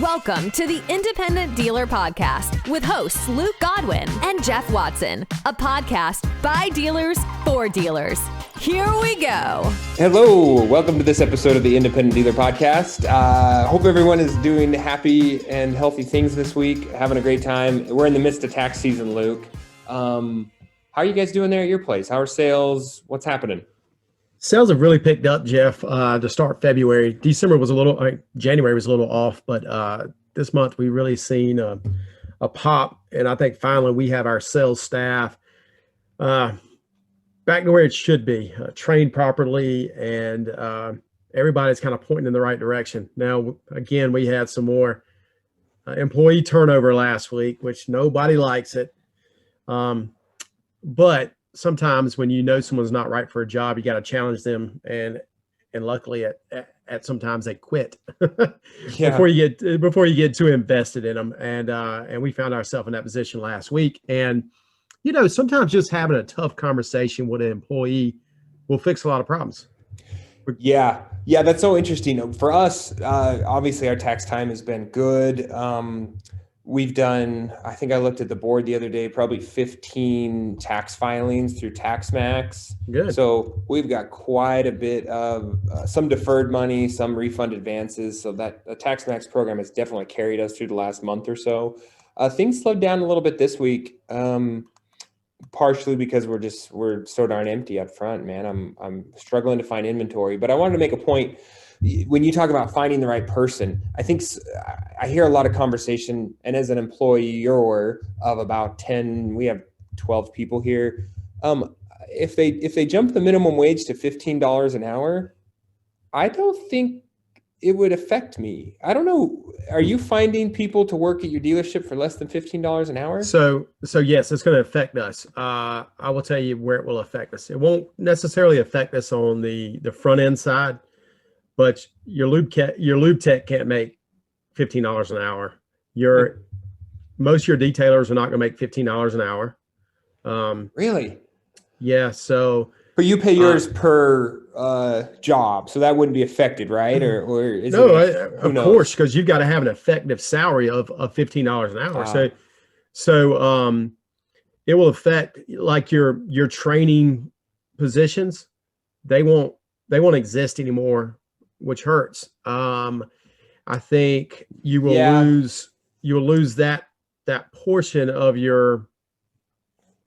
Welcome to the Independent Dealer Podcast with hosts Luke Godwin and Jeff Watson, a podcast by dealers for dealers. Here we go. Hello, welcome to this episode of the Independent Dealer Podcast. Hope everyone is doing happy and healthy things this week, having a great time. We're in the midst of tax season, Luke. How are you guys doing there at your place? How are sales? What's happening? Sales have really picked up, Jeff, to start February. December was January was a little off, but this month we really seen a pop. And I think finally we have our sales staff back to where it should be, trained properly, and everybody's kind of pointing in the right direction. Now, again, we had some more employee turnover last week, which nobody likes it. But sometimes when you know someone's not right for a job, you got to challenge them, and luckily at sometimes they quit before you get too invested in them. And we found ourselves in that position last week. And you know, sometimes just having a tough conversation with an employee will fix a lot of problems. Yeah, that's so interesting. For us, obviously our tax time has been good. We've done, I think I looked at the board the other day, probably 15 tax filings through TaxMax. Good. So we've got quite a bit of some deferred money, some refund advances. So that the TaxMax program has definitely carried us through the last month or so. Things slowed down a little bit this week, partially because we're so darn empty up front, man. I'm struggling to find inventory, but I wanted to make a point. When you talk about finding the right person, I think I hear a lot of conversation, and as an employer of about 10, we have 12 people here. If they jump the minimum wage to $15 an hour, I don't think it would affect me. I don't know. Are you finding people to work at your dealership for less than $15 an hour? So yes, it's going to affect us. I will tell you where it will affect us. It won't necessarily affect us on the front end side. But your lube tech can't make $15 an hour. Most of your detailers are not going to make $15 an hour. Really? Yeah. So, but you pay yours per job, so that wouldn't be affected, right? Or is no? Of course, because you've got to have an effective salary of $15 an hour. So it will affect like your training positions. They won't exist anymore, which hurts. I think you will lose that portion of your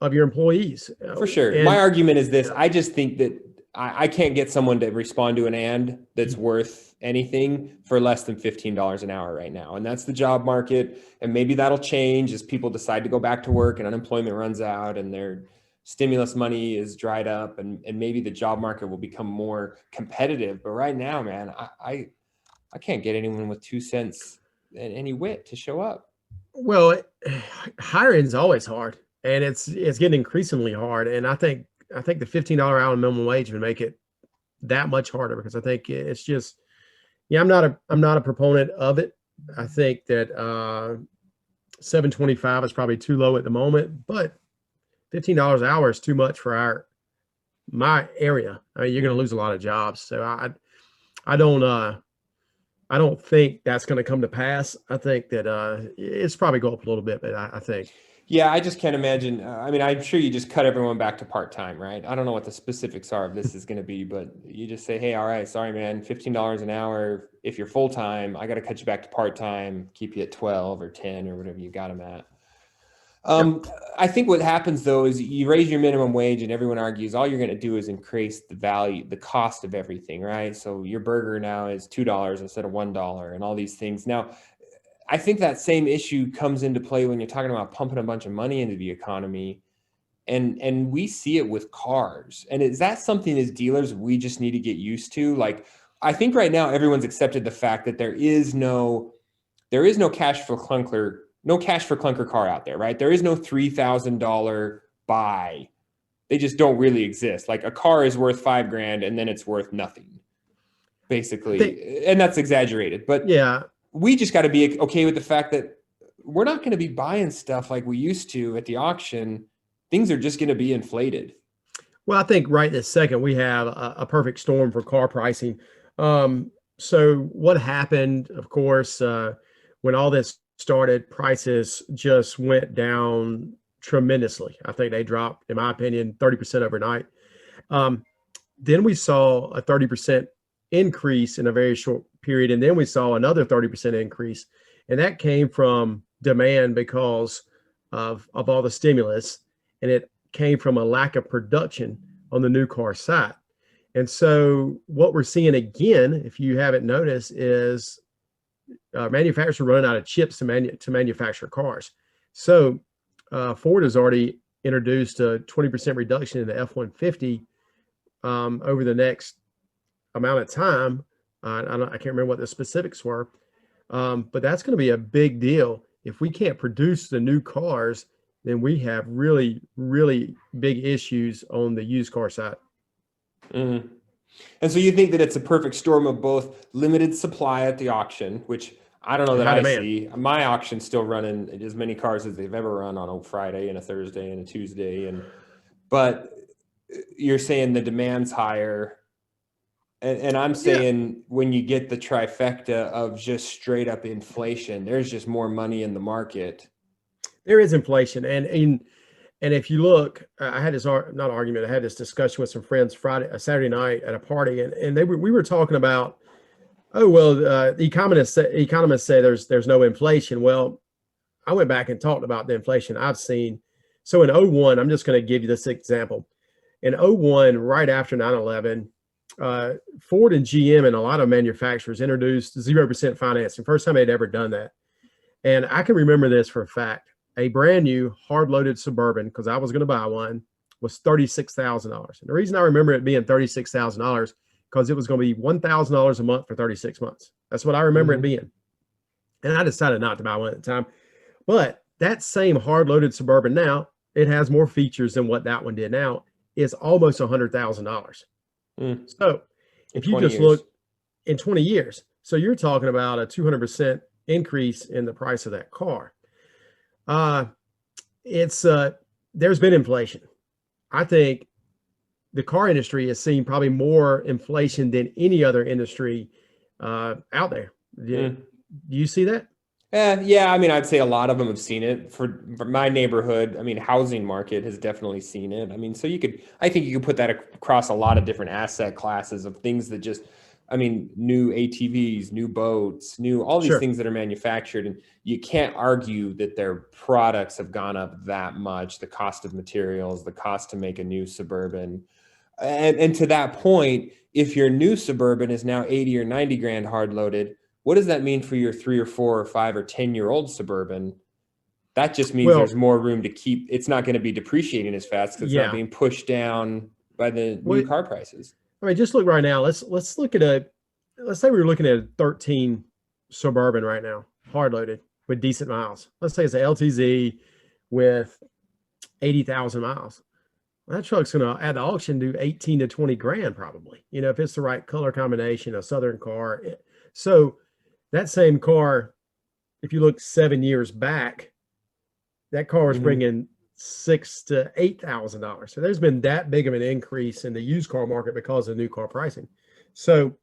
employees. For sure. And my argument is this. I just think that I can't get someone to respond to an and that's worth anything for less than $15 an hour right now. And that's the job market. And maybe that'll change as people decide to go back to work and unemployment runs out and their stimulus money is dried up, and maybe the job market will become more competitive. But right now, man, I can't get anyone with 2 cents and any wit to show up. Well, hiring is always hard, and it's getting increasingly hard. And I think the $15 hour minimum wage would make it that much harder, because I think it's just, I'm not a proponent of it. I think that $7.25 is probably too low at the moment, but $15 an hour is too much for my area. I mean, you're going to lose a lot of jobs. So I don't think that's going to come to pass. I think that it's probably go up a little bit, but I think. Yeah, I just can't imagine. I mean, I'm sure you just cut everyone back to part-time, right? I don't know what the specifics are of this is going to be, but you just say, hey, all right, sorry, man, $15 an hour. If you're full-time, I got to cut you back to part-time, keep you at 12 or 10 or whatever you got them at. I think what happens though is you raise your minimum wage and everyone argues all you're going to do is increase the cost of everything, right? So your burger now is $2 instead of $1 and all these things. Now, I think that same issue comes into play when you're talking about pumping a bunch of money into the economy, and we see it with cars. And is that something as dealers we just need to get used to? Like, I think right now everyone's accepted the fact that there is no cash for clunker. No cash for clunker car out there, right? There is no $3,000 buy. They just don't really exist. Like a car is worth $5,000 and then it's worth nothing, basically. And that's exaggerated, but yeah, we just got to be okay with the fact that we're not going to be buying stuff like we used to at the auction. Things are just going to be inflated. Well, I think right this second we have a perfect storm for car pricing. So what happened, of course, when all this started, prices just went down tremendously. I think they dropped, in my opinion, 30% overnight. Then we saw a 30% increase in a very short period. And then we saw another 30% increase. And that came from demand because of all the stimulus. And it came from a lack of production on the new car side. And so what we're seeing again, if you haven't noticed, is manufacturers are running out of chips to manufacture cars. So Ford has already introduced a 20% reduction in the F-150 over the next amount of time. I can't remember what the specifics were, but that's going to be a big deal. If we can't produce the new cars, then we have really, really big issues on the used car side. Mm-hmm. And so you think that it's a perfect storm of both limited supply at the auction, which I don't know that I see. My auction's still running as many cars as they've ever run on a Friday and a Thursday and a Tuesday. But you're saying the demand's higher. And I'm saying when you get the trifecta of just straight up inflation, there's just more money in the market. There is inflation. And if you look, I had this I had this discussion with some friends Saturday night at a party, and we were talking about, economists say there's no inflation. Well, I went back and talked about the inflation I've seen. So in 01, I'm just going to give you this example. In 01, right after 9/11, Ford and GM and a lot of manufacturers introduced 0% financing. First time they'd ever done that. And I can remember this for a fact. A brand new hard-loaded Suburban, because I was going to buy one, was $36,000. And the reason I remember it being $36,000 because it was going to be $1,000 a month for 36 months. That's what I remember it being. And I decided not to buy one at the time. But that same hard-loaded Suburban now, it has more features than what that one did now, is almost $100,000. So if you just look in 20 years, so you're talking about a 200% increase in the price of that car. There's been inflation. I think the car industry has seen probably more inflation than any other industry out there. Do you see that? Yeah, I mean, I'd say a lot of them have seen it. For my neighborhood, I mean, housing market has definitely seen it. I mean, so I think you could put that across a lot of different asset classes of things that just, I mean, new ATVs, new boats, all these things that are manufactured. And you can't argue that their products have gone up that much, the cost of materials, the cost to make a new Suburban. And to that point, if your new Suburban is now 80 or 90 grand hard loaded, what does that mean for your 3 or 4 or 5 or 10-year-old Suburban? That just means there's more room to keep. It's not going to be depreciating as fast because it's not being pushed down by the new car prices. I mean, just look right now. Let's look at let's say we were looking at a 13 Suburban right now, hard loaded with decent miles. Let's say it's an LTZ with 80,000 miles. That truck's going to, at the auction, do 18 to 20 grand probably, if it's the right color combination, a Southern car. So that same car, if you look 7 years back, that car was bringing $6,000 to $8,000. So there's been that big of an increase in the used car market because of new car pricing. So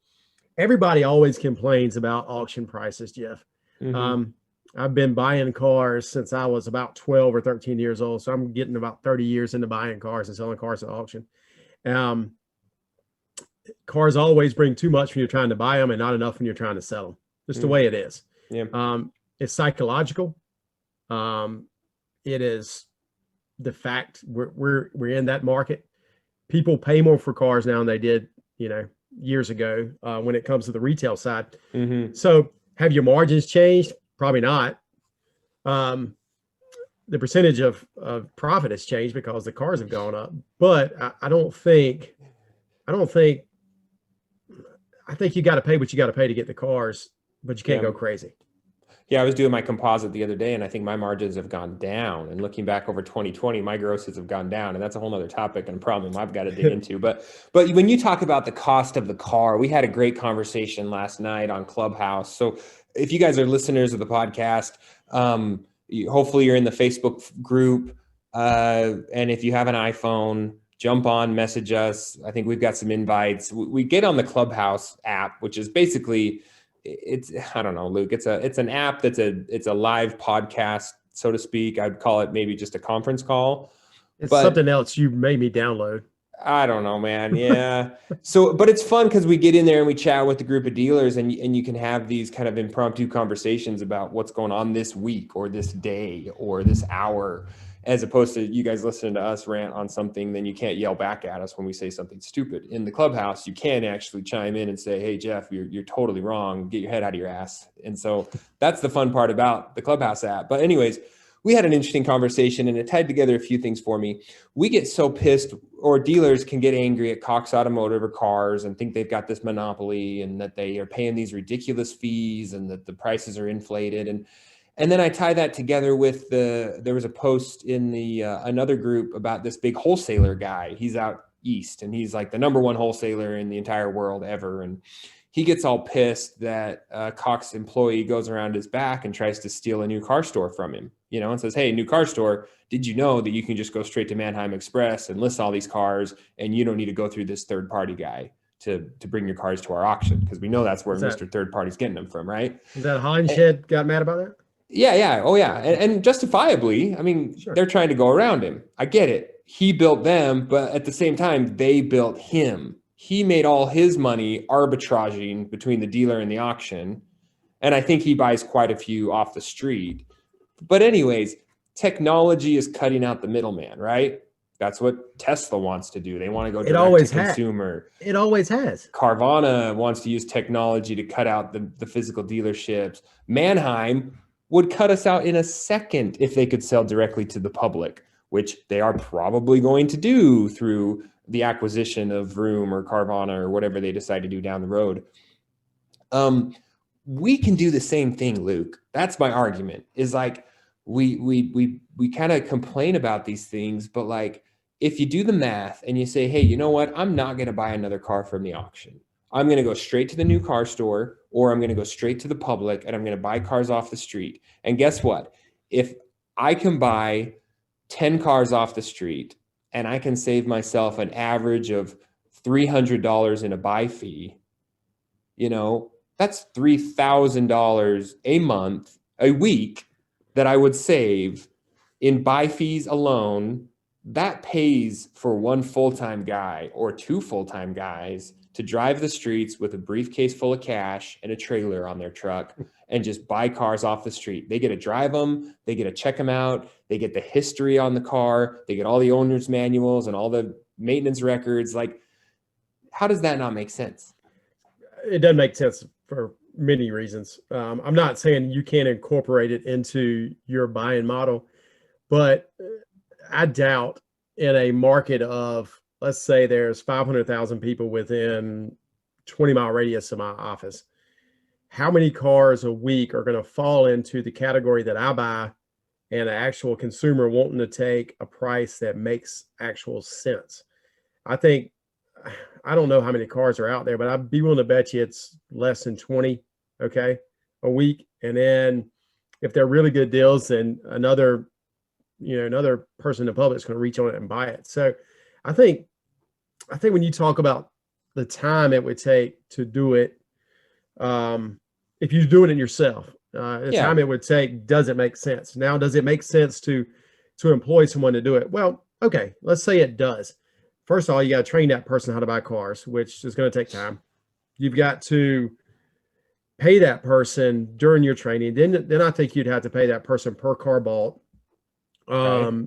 everybody always complains about auction prices, Jeff. I've been buying cars since I was about 12 or 13 years old. So I'm getting about 30 years into buying cars and selling cars at auction. Cars always bring too much when you're trying to buy them and not enough when you're trying to sell them. Just the way it is. It's psychological. It is the fact we're in that market. People pay more for cars now than they did, years ago when it comes to the retail side. So have your margins changed? Probably not. The percentage of profit has changed because the cars have gone up. But I think you got to pay what you got to pay to get the cars, but you can't go crazy. Yeah, I was doing my composite the other day, and I think my margins have gone down. And looking back over 2020, my grosses have gone down, and that's a whole other topic and a problem I've got to dig into. But when you talk about the cost of the car, we had a great conversation last night on Clubhouse. So if you guys are listeners of the podcast, hopefully you're in the Facebook group, and if you have an iPhone, jump on, message us. I think we've got some invites. We get on the Clubhouse app, which is basically it's, I don't know, Luke, it's an app it's a live podcast, so to speak. I'd call it maybe just a conference call, It's but something else you made me download. I don't know, man. Yeah. So, but it's fun because we get in there and we chat with a group of dealers, and you can have these kind of impromptu conversations about what's going on this week or this day or this hour, as opposed to you guys listening to us rant on something. Then you can't yell back at us when we say something stupid. In the Clubhouse, you can actually chime in and say, "Hey, Jeff, you're totally wrong. Get your head out of your ass." And so that's the fun part about the Clubhouse app. But anyways, we had an interesting conversation, and it tied together a few things for me. We get so pissed, or dealers can get angry at Cox Automotive or cars and think they've got this monopoly and that they are paying these ridiculous fees and that the prices are inflated. And then I tie that together with there was a post in the another group about this big wholesaler guy. He's out east, and he's like the number one wholesaler in the entire world ever. And he gets all pissed that a Cox employee goes around his back and tries to steal a new car store from him, and says, "Hey, new car store, did you know that you can just go straight to Manheim Express and list all these cars, and you don't need to go through this third party guy to bring your cars to our auction?" Because we know that's where Mr. Third Party's getting them from, right? Is that Hollinshed got mad about that? Yeah. Oh, yeah. And justifiably, I mean, sure. They're trying to go around him. I get it. He built them, but at the same time, they built him. He made all his money arbitraging between the dealer and the auction. And I think he buys quite a few off the street. But anyways, technology is cutting out the middleman, right? That's what Tesla wants to do. They want to go direct to consumer. It always has. Carvana wants to use technology to cut out the physical dealerships. Manheim would cut us out in a second if they could sell directly to the public, which they are probably going to do through the acquisition of Vroom or Carvana or whatever they decide to do down the road. We can do the same thing, Luke. That's my argument, is like we kind of complain about these things, but like if you do the math and you say, hey, you know what? I'm not going to buy another car from the auction. I'm going to go straight to the new car store, or I'm going to go straight to the public, and I'm going to buy cars off the street. And guess what? If I can buy 10 cars off the street and I can save myself an average of $300 in a buy fee, that's $3,000 a month, a week that I would save in buy fees alone. That pays for one full-time guy or two full-time guys to drive the streets with a briefcase full of cash and a trailer on their truck and just buy cars off the street. They get to drive them. They get to check them out. They get the history on the car. They get all the owner's manuals and all the maintenance records. Like, how does that not make sense? It doesn't make sense for many reasons. I'm not saying you can't incorporate it into your buying model, but I doubt in a market of, let's say there's 500,000 people within 20-mile radius of my office, how many cars a week are going to fall into the category that I buy and an actual consumer wanting to take a price that makes actual sense? I don't know how many cars are out there, but I'd be willing to bet you it's less than 20, okay, a week. And then if they're really good deals, then another person in the public is going to reach on it and buy it. So I think when you talk about the time it would take to do it, if you're doing it yourself, time it would take doesn't make sense. Now, does it make sense to employ someone to do it? Well, okay, let's say it does. First of all, you got to train that person how to buy cars, which is going to take time. You've got to pay that person during your training. Then I think you'd have to pay that person per car bought. Right.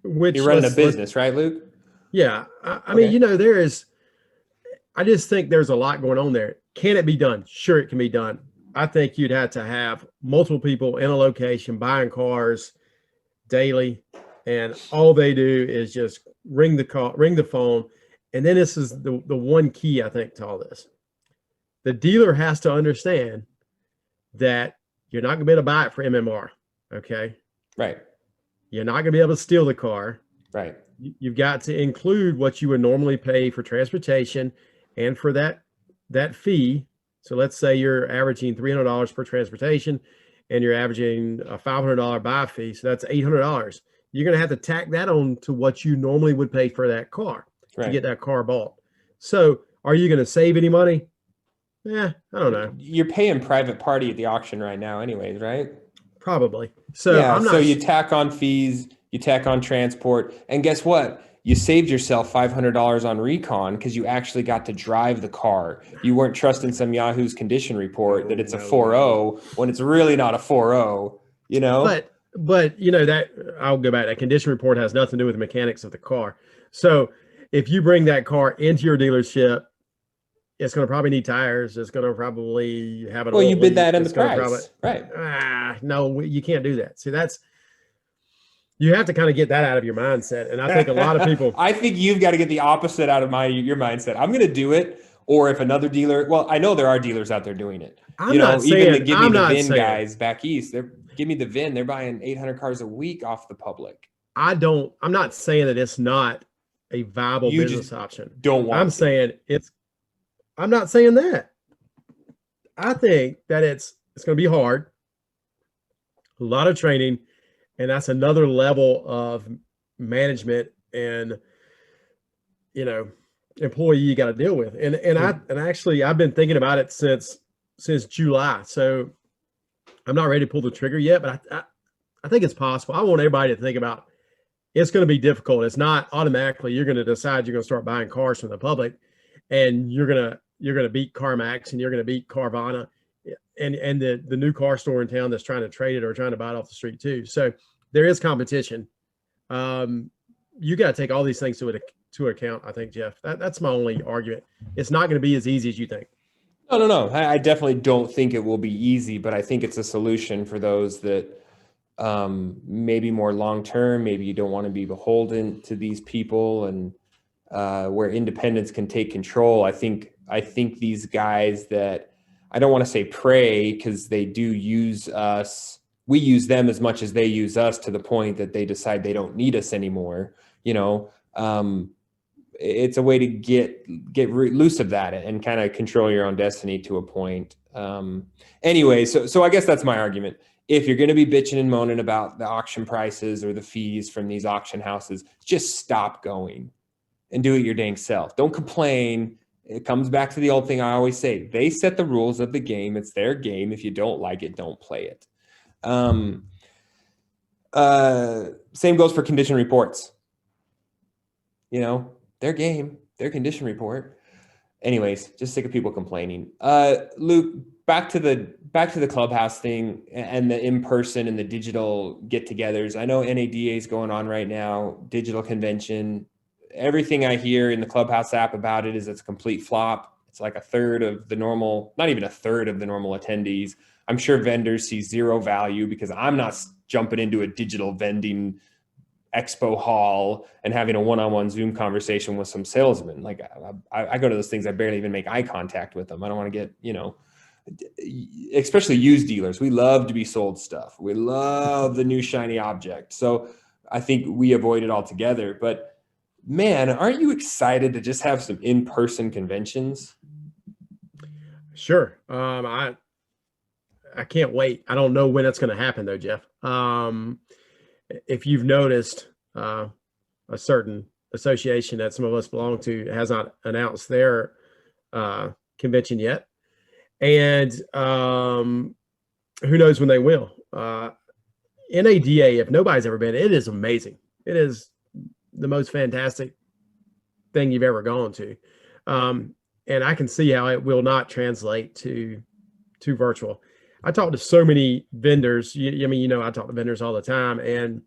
Which you're running a business, right, Luke? Yeah. I mean, I just think there's a lot going on there. Can it be done? Sure, it can be done. I think you'd have to have multiple people in a location buying cars daily, and all they do is just ring the phone. And then this is the one key, I think, to all this. The dealer has to understand that you're not going to be able to buy it for MMR, okay? Right. You're not going to be able to steal the car. Right. You've got to include what you would normally pay for transportation and for that fee. So let's say you're averaging $300 per transportation and you're averaging a $500 buy fee. So that's $800. You're going to have to tack that on to what you normally would pay for that car to get that car bought. So are you going to save any money? Yeah, I don't know. You're paying private party at the auction right now anyways, right? Probably. So Yeah, I'm so not. you tack on fees, you tack on transport, and guess what? You saved yourself $500 on recon because you actually got to drive the car. You weren't trusting some Yahoo's condition report that it's a No, no. 4.0 when it's really not a 4.0, you know? But that I'll go back. That condition report has nothing to do with the mechanics of the car. So if you bring that car into your dealership, it's going to probably need tires. It's going to probably have an Well, you oil bid leak. that in the It's going to probably price, right? no, you can't do that. See, you have to kind of get that out of your mindset. And I think a lot of people. I think you've got to get the opposite out of your mindset. I'm going to do it. Or if another dealer, well, I know there are dealers out there doing it. I'm not Even the saying give me I'm the not VIN saying guys back east, give me the VIN. They're buying 800 cars a week off the public. I'm not saying that it's not a viable You just business option. don't want I'm to. saying I'm not saying that. I think that it's going to be hard, a lot of training, and that's another level of management and employee you got to deal with. And actually I've been thinking about it since July. So I'm not ready to pull the trigger yet, but I think it's possible. I want everybody to think about it's going to be difficult. It's not automatically you're going to decide you're going to start buying cars from the public, and you're going to beat CarMax and you're going to beat Carvana and the new car store in town that's trying to trade it or trying to buy it off the street too. So there is competition. You got to take all these things to account. I think, Jeff, that's my only argument. It's not going to be as easy as you think. No. I definitely don't think it will be easy, but I think it's a solution for those that maybe more long-term, maybe you don't want to be beholden to these people, and where independence can take control. I think these guys that, I don't want to say prey, because they do use us. We use them as much as they use us, to the point that they decide they don't need us anymore. It's a way to get loose of that and kind of control your own destiny to a point. Anyway, so I guess that's my argument. If you're going to be bitching and moaning about the auction prices or the fees from these auction houses, just stop going and do it your dang self. Don't complain. It comes back to the old thing I always say. They set the rules of the game. It's their game. If you don't like it, don't play it. Same goes for condition reports. Their game, their condition report. Anyways, just sick of people complaining. Luke, back to the Clubhouse thing and the in-person and the digital get-togethers. I know NADA is going on right now, digital convention. Everything I hear in the Clubhouse app about it is it's a complete flop. It's like a third of the normal, not even a third of the normal attendees. I'm sure vendors see zero value, because I'm not jumping into a digital vending expo hall and having a one-on-one Zoom conversation with some salesman. Like I go to those things, I barely even make eye contact with them. I don't want to get, especially used dealers. We love to be sold stuff. We love the new shiny object. So I think we avoid it altogether. But man, aren't you excited to just have some in-person conventions? Sure. I can't wait. I don't know when that's going to happen though, Jeff. If you've noticed, a certain association that some of us belong to has not announced their convention yet, and who knows when they will. NADA, if nobody's ever been, it is amazing. It is the most fantastic thing you've ever gone to, and I can see how it will not translate to virtual. I talk to so many vendors. I talk to vendors all the time, and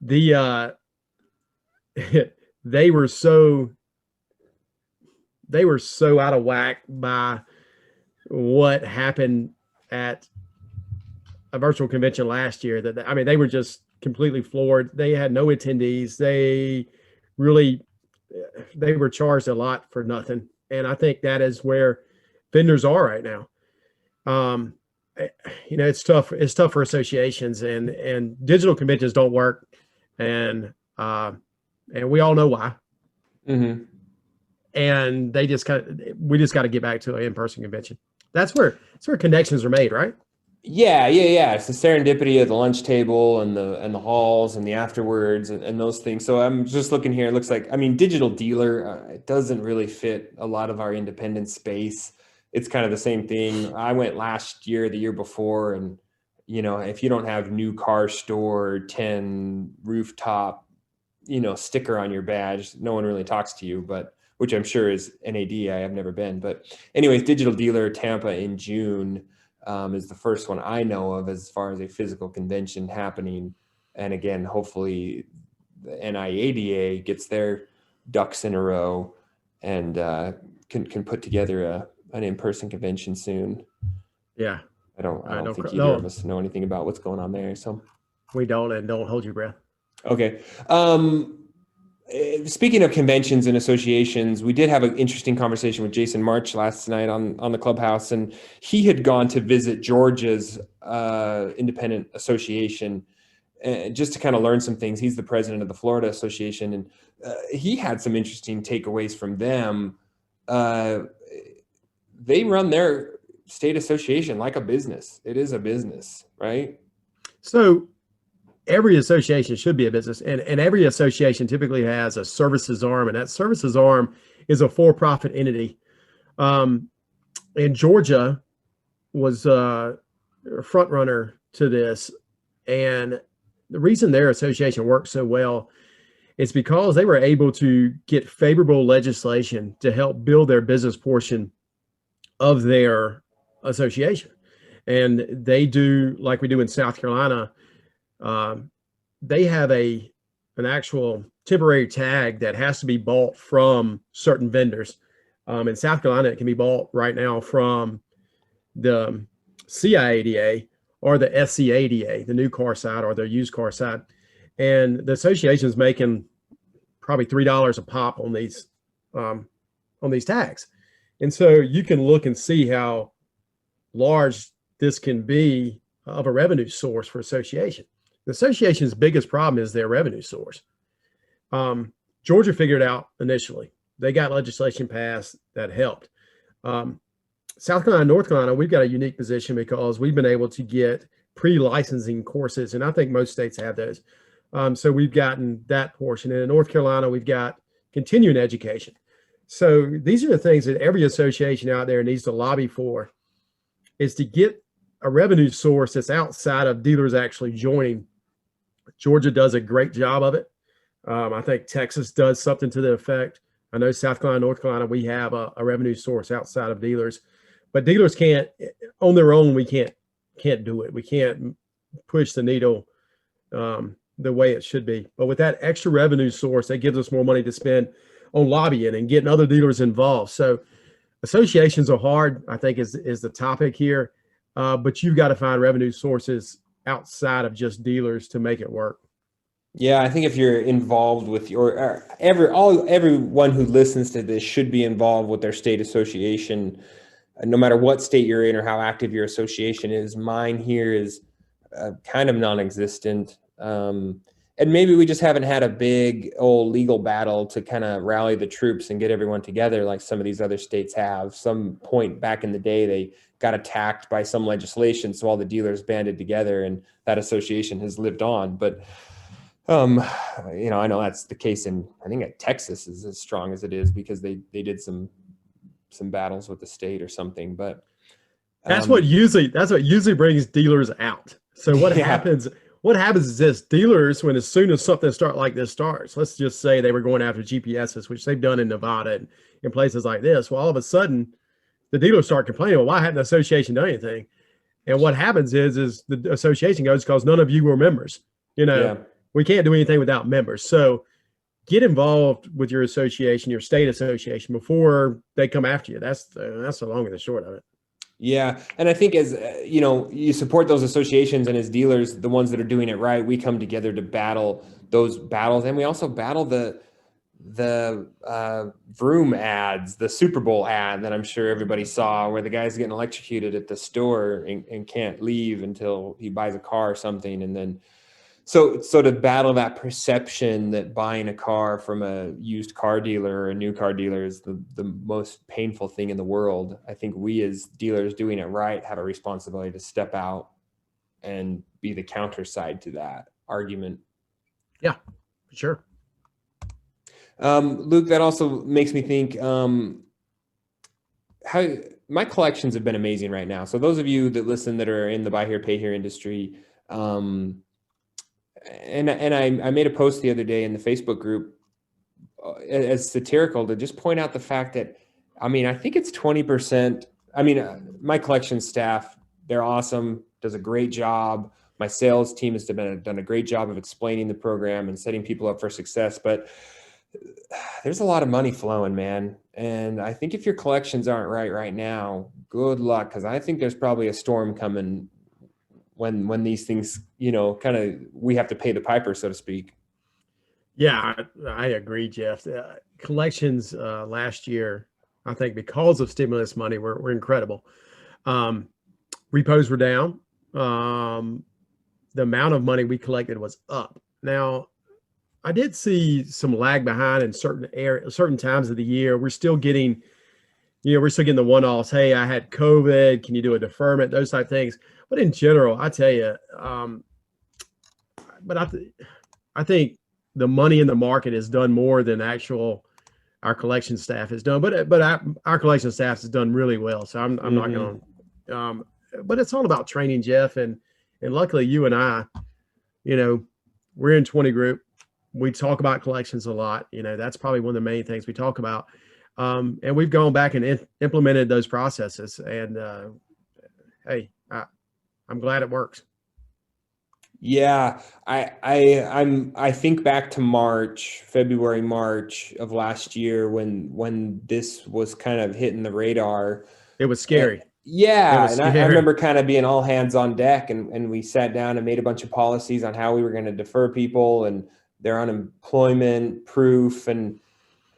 they were so out of whack by what happened at a virtual convention last year that they were just completely floored. They had no attendees. They were charged a lot for nothing, and I think that is where vendors are right now. It's tough. It's tough for associations, and digital conventions don't work, and we all know why. Mm-hmm. And we just got to get back to an in-person convention. That's where connections are made, right? Yeah. It's the serendipity of the lunch table and the halls and the afterwards and those things. So I'm just looking here. It looks like, digital dealer, it doesn't really fit a lot of our independent space. it's kind of the same thing. I went last year, the year before, and if you don't have new car store 10 rooftop, sticker on your badge, no one really talks to you, but which I'm sure is NAD. I have never been, but anyways, Digital Dealer Tampa in June is the first one I know of as far as a physical convention happening. And again, hopefully the NIADA gets their ducks in a row and can put together an in-person convention soon. Yeah. I don't think either of us know anything about what's going on there. So we don't, and don't hold your breath. Okay. Speaking of conventions and associations, we did have an interesting conversation with Jason March last night on the Clubhouse, and he had gone to visit Georgia's independent association just to kind of learn some things. He's the president of the Florida Association, and he had some interesting takeaways from them. They run their state association like a business. It is a business, right? So every association should be a business, and every association typically has a services arm, and that services arm is a for-profit entity. And Georgia was a front runner to this, and the reason their association worked so well is because they were able to get favorable legislation to help build their business portion of their association. And they do, like we do in South Carolina, they have an actual temporary tag that has to be bought from certain vendors. In South Carolina, it can be bought right now from the CIADA or the SCADA, the new car side or the used car side. And the association is making probably $3 a pop on these tags. And so you can look and see how large this can be of a revenue source for association. The association's biggest problem is their revenue source. Georgia figured out initially. They got legislation passed that helped. South Carolina, North Carolina, we've got a unique position because we've been able to get pre-licensing courses, and I think most states have those. So we've gotten that portion. And in North Carolina, we've got continuing education. So these are the things that every association out there needs to lobby for, is to get a revenue source that's outside of dealers actually joining. Georgia does a great job of it. I think Texas does something to the effect. I know South Carolina, North Carolina, we have a revenue source outside of dealers, but dealers can't, on their own, we can't do it. We can't push the needle the way it should be. But with that extra revenue source, that gives us more money to spend on lobbying and getting other dealers involved. So associations are hard, I think, is the topic here. But you've got to find revenue sources outside of just dealers to make it work. Yeah, I think if you're involved with everyone who listens to this should be involved with their state association, no matter what state you're in or how active your association is. Mine here is kind of non-existent. And maybe we just haven't had a big old legal battle to kind of rally the troops and get everyone together like some of these other states have. Some point back in the day, they got attacked by some legislation, so all the dealers banded together and that association has lived on. But I know that's the case I think Texas is as strong as it is because they did some battles with the state or something. But that's what usually brings dealers out. So what happens? What happens is this: dealers, as soon as something like this starts, let's just say they were going after GPSs, which they've done in Nevada and in places like this. Well, all of a sudden, the dealers start complaining, well, why hadn't the association done anything? And what happens is the association goes, because none of you were members. We can't do anything without members. So get involved with your association, your state association, before they come after you. That's the long and the short of it. Yeah. And I think as, you support those associations, and as dealers, the ones that are doing it right, we come together to battle those battles. And we also battle the Vroom ads, the Super Bowl ad that I'm sure everybody saw, where the guy's getting electrocuted at the store and can't leave until he buys a car or something. And then, so to battle that perception that buying a car from a used car dealer or a new car dealer is the most painful thing in the world, I think we as dealers doing it right have a responsibility to step out and be the counter side to that argument. Yeah, for sure. Luke, that also makes me think, how my collections have been amazing right now. So those of you that listen that are in the buy here, pay here industry, and I made a post the other day in the Facebook group as satirical to just point out the fact that, I mean, I think it's 20%. I mean, my collection staff, they're awesome, does a great job. My sales team has done a great job of explaining the program and setting people up for success. But there's a lot of money flowing, man. And I think if your collections aren't right now, good luck. Cause I think there's probably a storm coming when these things, kind of, we have to pay the piper, so to speak. Yeah, I agree, Jeff. Collections last year, I think because of stimulus money, were incredible. Repos were down. The amount of money we collected was up. Now, I did see some lag behind in certain times of the year. We're still getting the one-offs. Hey, I had COVID. Can you do a deferment? Those type of things. But in general, I tell you, I think the money in the market has done more than our collection staff has done. But our collection staff has done really well. So I'm not going to. But it's all about training, Jeff, and luckily you and I, we're in 20 group. We talk about collections a lot. That's probably one of the main things we talk about. And we've gone back and implemented those processes. And hey, I'm glad it works. Yeah, I think back to February, March of last year when this was kind of hitting the radar. It was scary. I remember kind of being all hands on deck, and we sat down and made a bunch of policies on how we were going to defer people and their unemployment proof. And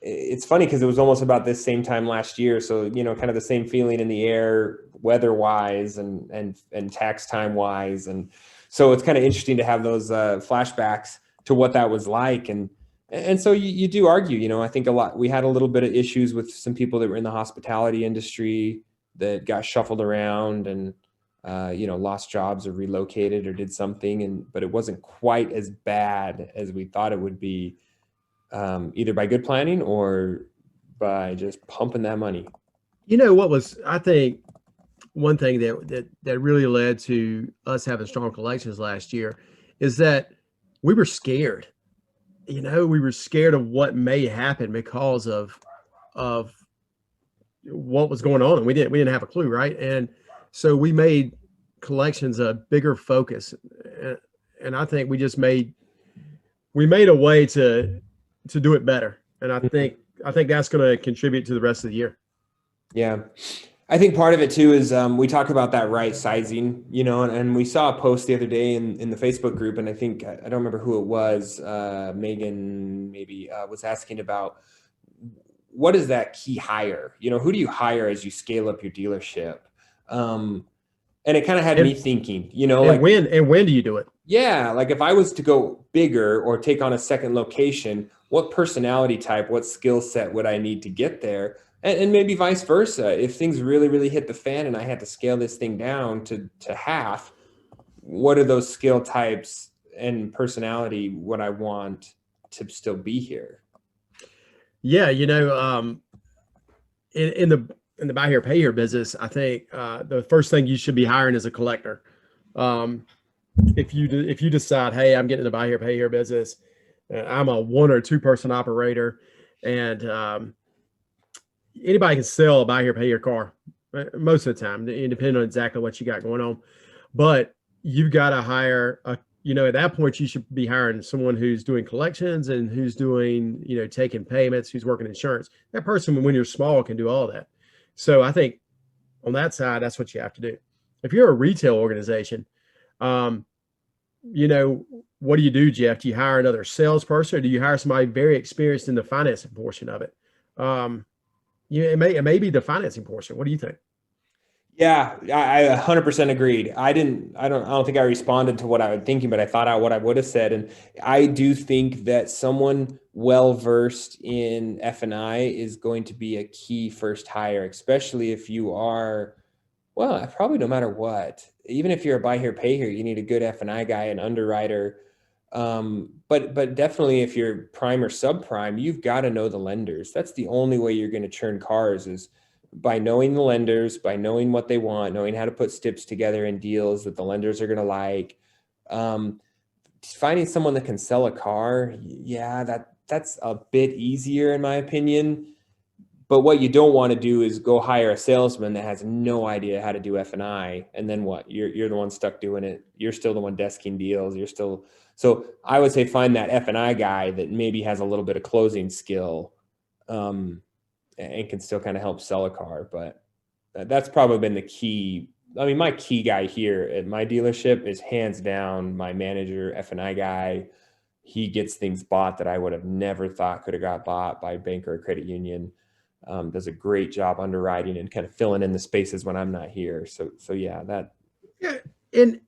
it's funny because it was almost about this same time last year. So, kind of the same feeling in the air, weather wise and tax time wise. And so it's kind of interesting to have those flashbacks to what that was like. And so you do argue, I think we had a little bit of issues with some people that were in the hospitality industry that got shuffled around and, lost jobs or relocated or did something. But it wasn't quite as bad as we thought it would be, either by good planning or by just pumping that money. What was, I think, one thing that really led to us having strong collections last year is that we were scared. We were scared of what may happen because of what was going on, and we didn't have a clue, right? And so we made collections a bigger focus, and I think we made a way to do it better. And I think that's going to contribute to the rest of the year. Yeah. I think part of it too is we talk about that right sizing, and we saw a post the other day in the Facebook group, and I think, I don't remember who it was, Megan maybe, was asking about what is that key hire? Who do you hire as you scale up your dealership? And it kind of had me thinking, when do you do it? Yeah. Like if I was to go bigger or take on a second location, what personality type, what skill set would I need to get there? And maybe vice versa. If things really, really hit the fan and I had to scale this thing down to half, what are those skill types and personality would I want to still be here? Yeah, in the buy here, pay here business, I think the first thing you should be hiring is a collector. If you decide, hey, I'm getting into the buy here, pay here business, I'm a 1 or 2 person operator, and anybody can sell a buy here, pay here car most of the time, depending on exactly what you got going on. But you've got to hire at that point, you should be hiring someone who's doing collections and who's doing, taking payments, who's working insurance. That person, when you're small, can do all that. So I think on that side, that's what you have to do. If you're a retail organization, what do you do, Jeff? Do you hire another salesperson, or do you hire somebody very experienced in the financing portion of it? It may be the financing portion. What do you think? Yeah, I 100% agreed. I don't think I responded to what I was thinking, but I thought out what I would have said. And I do think that someone well-versed in F&I is going to be a key first hire, especially if you are, well, probably no matter what, even if you're a buy here, pay here, you need a good F&I guy, an underwriter. But definitely if you're prime or subprime, you've got to know the lenders. That's the only way you're going to churn cars is by knowing the lenders, by knowing what they want, knowing how to put stips together in deals that the lenders are going to like. Finding someone that can sell a car, that's a bit easier in my opinion. But what you don't want to do is go hire a salesman that has no idea how to do F&I, and then what? You're the one stuck doing it. You're still the one desking deals. So I would say find that F&I guy that maybe has a little bit of closing skill, and can still kind of help sell a car. But that's probably been the key. I mean, my key guy here at my dealership is hands down my manager, F&I guy. He gets things bought that I would have never thought could have got bought by a bank or a credit union. Does a great job underwriting and kind of filling in the spaces when I'm not here. So yeah, that. Yeah. And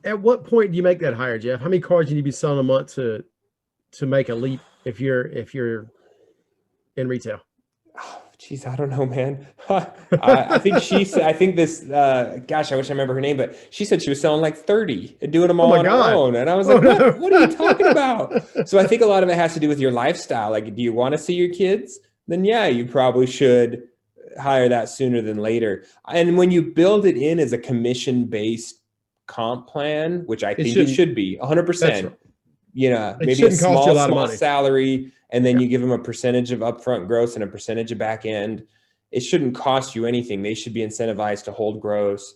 at what point do you make that hire, Jeff? How many cars do you need to be selling a month to make a leap if you're in retail? Oh, geez, I don't know, man. I think this, gosh, I wish I remember her name, but she said she was selling like 30 and doing them all on her own. And I was like, what are you talking about? So I think a lot of it has to do with your lifestyle. Like, do you want to see your kids? Then yeah, you probably should hire that sooner than later. And when you build it in as a commission-based comp plan, which I think it should be 100%, maybe a small salary, and then you give them a percentage of upfront gross and a percentage of back end. It shouldn't cost you anything. They should be incentivized to hold gross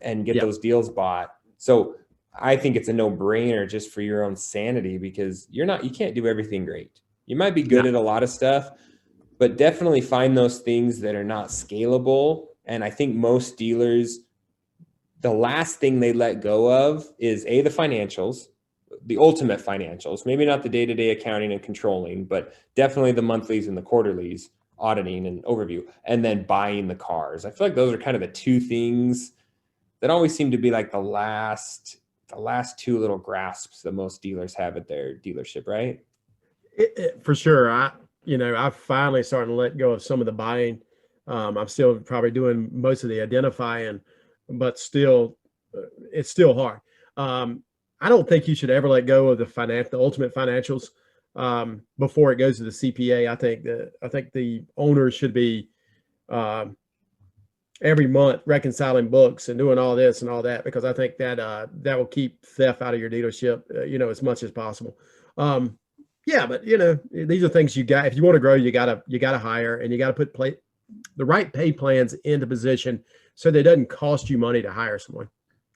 and get those deals bought. So I think it's a no-brainer just for your own sanity, because you can't do everything great. You might be good at a lot of stuff, but definitely find those things that are not scalable. And I think most dealers, the last thing they let go of is the financials, the ultimate financials, maybe not the day-to-day accounting and controlling, but definitely the monthlies and the quarterlies, auditing and overview, and then buying the cars. I feel like those are kind of the two things that always seem to be like the last two little grasps that most dealers have at their dealership, right? For sure. I've finally started to let go of some of the buying. I'm still probably doing most of the identifying, but still, it's still hard. I don't think you should ever let go of the ultimate financials before it goes to the CPA. I think the owners should be every month reconciling books and doing all this and all that, because I think that will keep theft out of your dealership, as much as possible. Yeah, but these are things you got. If you want to grow, you gotta hire, and you got to put the right pay plans into position so that it doesn't cost you money to hire someone.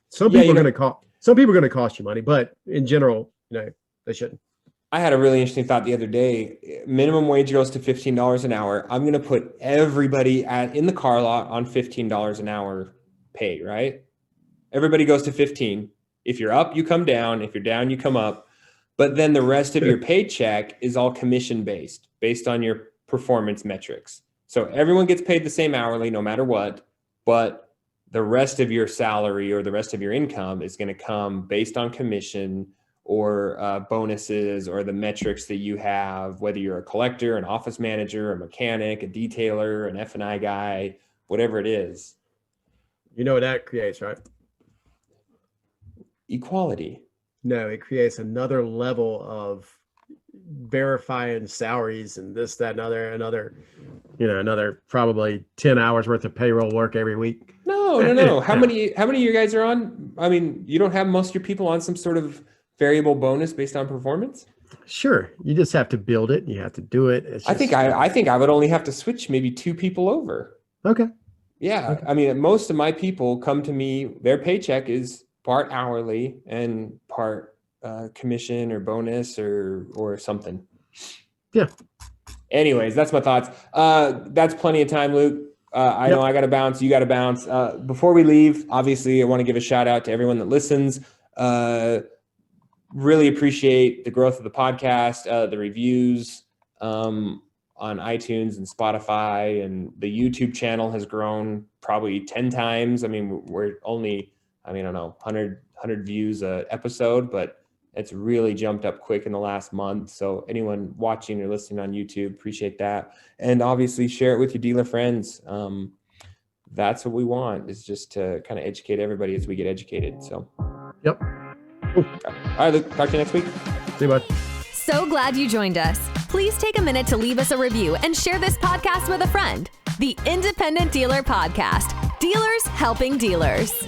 Some people are going to cost you money, but in general, they shouldn't. I had a really interesting thought the other day. Minimum wage goes to $15 an hour. I'm going to put everybody in the car lot on $15 an hour pay, right? Everybody goes to 15. If you're up, you come down. If you're down, you come up. But then the rest of your paycheck is all commission based on your performance metrics. So everyone gets paid the same hourly no matter what, but the rest of your salary or the rest of your income is going to come based on commission or bonuses or the metrics that you have, whether you're a collector, an office manager, a mechanic, a detailer, an F&I guy, whatever it is. You know what that creates, right? Equality. No, it creates another level of verifying salaries and this, that, and another probably 10 hours worth of payroll work every week. No. How many of you guys are on? I mean, you don't have most of your people on some sort of variable bonus based on performance? Sure. You just have to build it. You have to do it. I think I would only have to switch maybe 2 people over. Okay. Yeah. Okay. I mean, most of my people come to me, their paycheck is part hourly and part commission or bonus or something. Yeah. Anyways, that's my thoughts. That's plenty of time, Luke. I know I got to bounce. You got to bounce. Before we leave, obviously, I want to give a shout out to everyone that listens. Really appreciate the growth of the podcast, the reviews on iTunes and Spotify, and the YouTube channel has grown probably 10 times. I mean, we're only, I don't know, 100 views a episode, but it's really jumped up quick in the last month. So anyone watching or listening on YouTube, appreciate that. And obviously share it with your dealer friends. That's what we want, is just to kind of educate everybody as we get educated. So, yep. Cool. All right, Luke, talk to you next week. See you, bud. So glad you joined us. Please take a minute to leave us a review and share this podcast with a friend. the Independent Dealer Podcast. Dealers helping dealers.